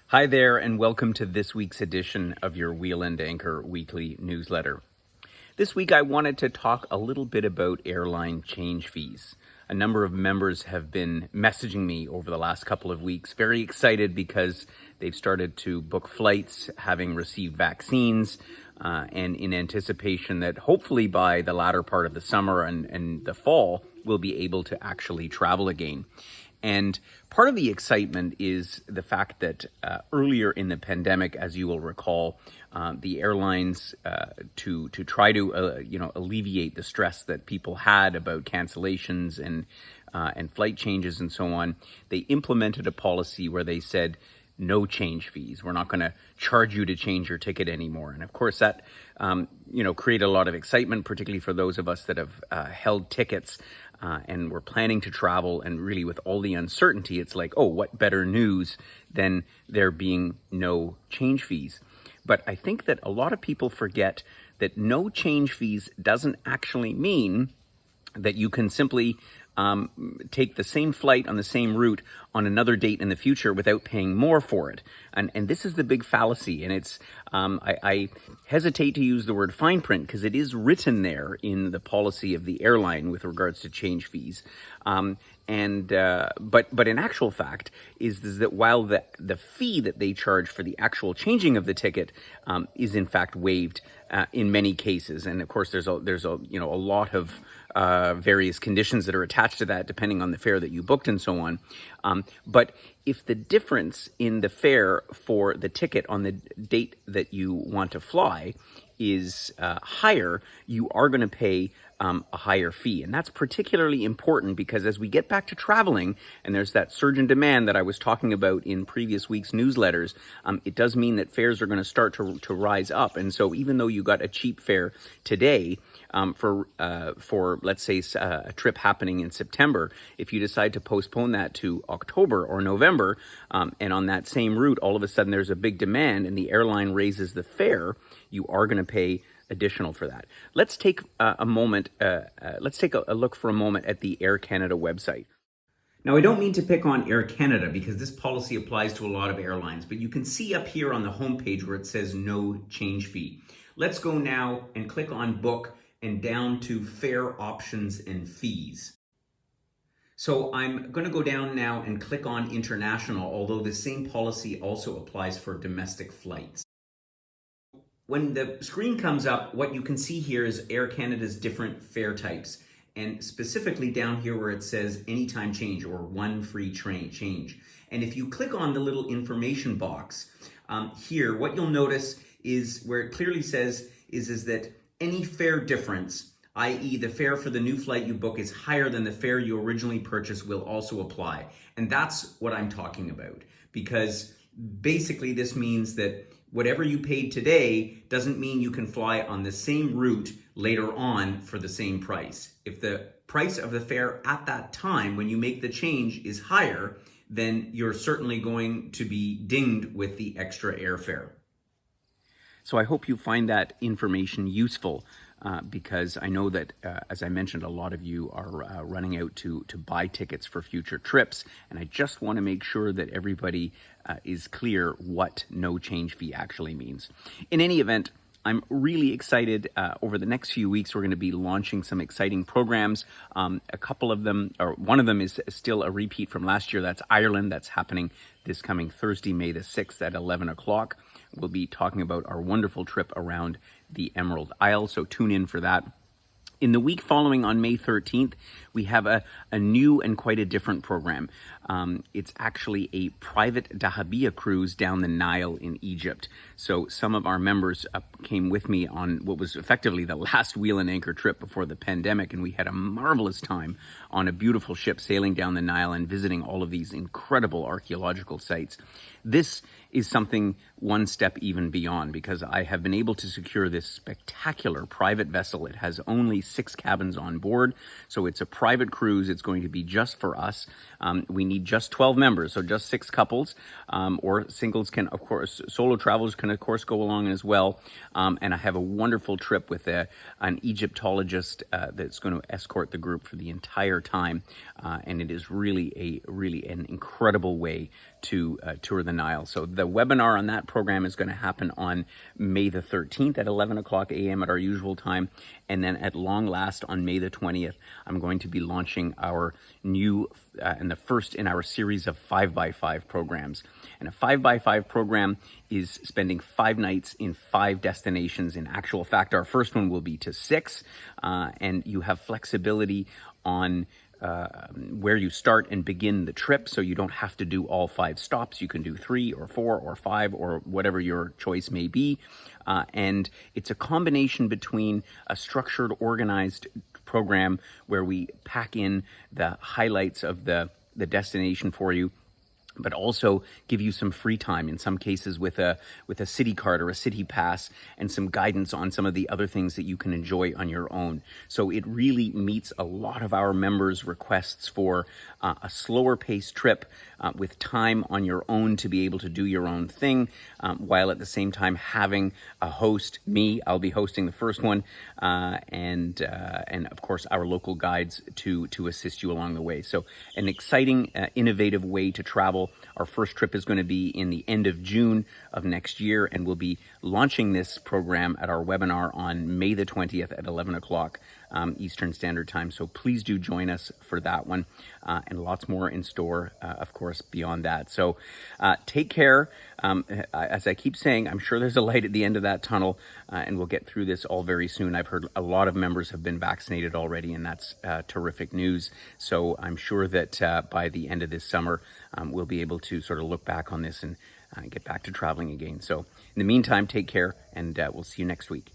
Hi there, and welcome to this week's edition of your Wheel and Anchor weekly newsletter. This week, I wanted to talk a little bit about airline change fees. A number of members have been messaging me over the last couple of weeks, very excited because they've started to book flights, having received vaccines, and in anticipation that hopefully by the latter part of the summer and the fall, we'll be able to actually travel again. And part of the excitement is the fact that earlier in the pandemic, as you will recall, the airlines to try to alleviate the stress that people had about cancellations and flight changes and so on, they implemented a policy where they said no change fees. We're not going to charge you to change your ticket anymore. And of course, that created a lot of excitement, particularly for those of us that have held tickets. And we're planning to travel, and really with all the uncertainty, it's like, oh, what better news than there being no change fees? But I think that a lot of people forget that no change fees doesn't actually mean that you can simply take the same flight on the same route on another date in the future without paying more for it. And this is the big fallacy. And it's I hesitate to use the word fine print because it is written there in the policy of the airline with regards to change fees. But in actual fact is that while the fee that they charge for the actual changing of the ticket is in fact waived in many cases, and of course there's a lot of various conditions that are attached to that depending on the fare that you booked and so on. But if the difference in the fare for the ticket on the date that you want to fly is higher, you are going to pay a higher fee. And that's particularly important because as we get back to traveling, and there's that surge in demand that I was talking about in previous week's newsletters, it does mean that fares are going to start to rise up. And so even though you got a cheap fare today, for let's say a trip happening in September, if you decide to postpone that to October or November, and on that same route, all of a sudden there's a big demand and the airline raises the fare, you are going to pay additional for that. Let's take a moment. Let's take a look for a moment at the Air Canada website. Now, I don't mean to pick on Air Canada because this policy applies to a lot of airlines, but you can see up here on the homepage where it says no change fee. Let's go now and click on book and down to fare options and fees. So I'm going to go down now and click on international, although the same policy also applies for domestic flights. When the screen comes up, what you can see here is Air Canada's different fare types, and specifically down here where it says anytime change or one free train change. And if you click on the little information box here, what you'll notice is where it clearly says is that any fare difference, i.e. the fare for the new flight you book is higher than the fare you originally purchased, will also apply. And that's what I'm talking about, because basically this means that whatever you paid today doesn't mean you can fly on the same route later on for the same price. If the price of the fare at that time when you make the change is higher, then you're certainly going to be dinged with the extra airfare. So I hope you find that information useful because I know that, as I mentioned, a lot of you are running out to buy tickets for future trips. And I just want to make sure that everybody is clear what no change fee actually means. In any event, I'm really excited. Over the next few weeks, we're going to be launching some exciting programs. A couple of them, or one of them is still a repeat from last year. That's Ireland. That's happening this coming Thursday, May the 6th at 11 o'clock. We'll be talking about our wonderful trip around the Emerald Isle, so tune in for that. In the week following on May 13th, we have a new and quite a different program. It's actually a private dahabeeyah cruise down the Nile in Egypt. So some of our members came with me on what was effectively the last Wheel and Anchor trip before the pandemic, and we had a marvelous time on a beautiful ship sailing down the Nile and visiting all of these incredible archaeological sites. This is something one step even beyond, because I have been able to secure this spectacular private vessel. It has only 6 cabins on board, so it's a private cruise. It's going to be just for us. We need just 12 members, so just 6 couples, or singles can, of course, solo travelers can, of course, go along as well. And I have a wonderful trip with an Egyptologist that's going to escort the group for the entire time. And it is really an incredible way to tour the Nile. So the webinar on that program is going to happen on May the 13th at 11 o'clock a.m. at our usual time. And then at long last on May the 20th, I'm going to be launching our new and the first in our series of 5x5 programs. And a 5x5 program is spending 5 nights in 5 destinations. In actual fact, our first one will be to 6, and you have flexibility on where you start and begin the trip, so you don't have to do all 5 stops. You can do 3 or 4 or 5 or whatever your choice may be. And it's a combination between a structured, organized program where we pack in the highlights of the destination for you, but also give you some free time, in some cases with a city card or a city pass, and some guidance on some of the other things that you can enjoy on your own. So it really meets a lot of our members' requests for a slower paced trip with time on your own to be able to do your own thing, while at the same time having a host, me. I'll be hosting the first one, and of course our local guides to assist you along the way. So an exciting, innovative way to travel. Our first trip is going to be in the end of June of next year, and we'll be launching this program at our webinar on May the 20th at 11 o'clock Eastern Standard Time. So please do join us for that one, and lots more in store, of course, beyond that. So take care. As I keep saying, I'm sure there's a light at the end of that tunnel, and we'll get through this all very soon. I've heard a lot of members have been vaccinated already, and that's terrific news. So I'm sure that by the end of this summer, we'll be able to sort of look back on this and get back to traveling again. So in the meantime, take care, and we'll see you next week.